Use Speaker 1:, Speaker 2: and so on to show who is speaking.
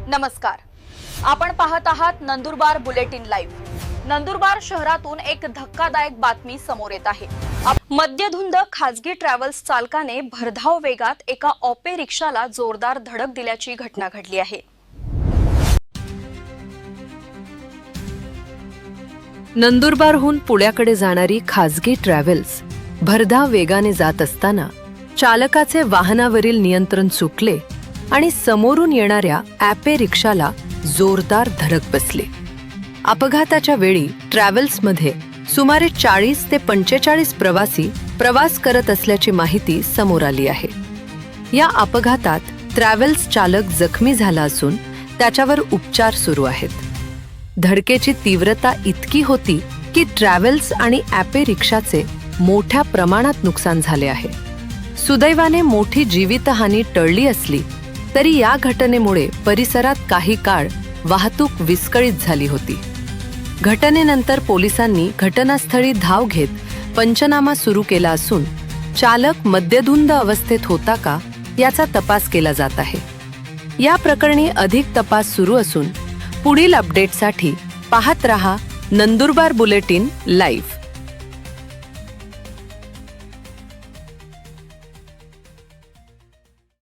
Speaker 1: नमस्कार, आपण पाहत आहात नंदुरबार बुलेटिन लाईव्ह। नंदुरबार शहरातून एक धक्कादायक बातमी समोर येत आहे। मद्यधुंद खाजगी ट्रॅव्हल्स चालकाने भरधाव वेगात एका ऑपे रिक्षाला जोरदार धडक दिल्याची घटना घडली आहे।
Speaker 2: नंदुरबारहून पुण्याकडे जाणारी खाजगी ट्रॅव्हल्स भरधाव वेगाने जात असताना चालकाचे वाहनावरील नियंत्रण सुटले आणि समोरून येणाऱ्या ॲपे रिक्षाला जोरदार धडक बसली। अपघाताच्या वेळी ट्रॅव्हल्समध्ये सुमारे 40 ते 45 प्रवासी प्रवास करत असल्याची माहिती समोर आली आहे। या अपघातात ट्रॅव्हल्स चालक जखमी झाला असून त्याच्यावर उपचार सुरू आहेत। धडकेची तीव्रता इतकी होती की ट्रॅव्हल्स आणि ॲपे रिक्षाचे मोठ्या प्रमाणात नुकसान झाले आहे। सुदैवाने मोठी जीवितहानी टळली असली तरी या घटनेमुळे परिसरात काही काळ वाहतूक विस्कळीत झाली होती। घटनेनंतर पोलिसांनी घटनास्थळी धाव घेत पंचनामा सुरू केला असून चालक मद्यधुंद अवस्थेत होता का याचा तपास केला जात आहे। या प्रकरणी अधिक तपास सुरू असून पुढील अपडेटसाठी पाहत रहा नंदुरबार बुलेटिन लाईव्ह।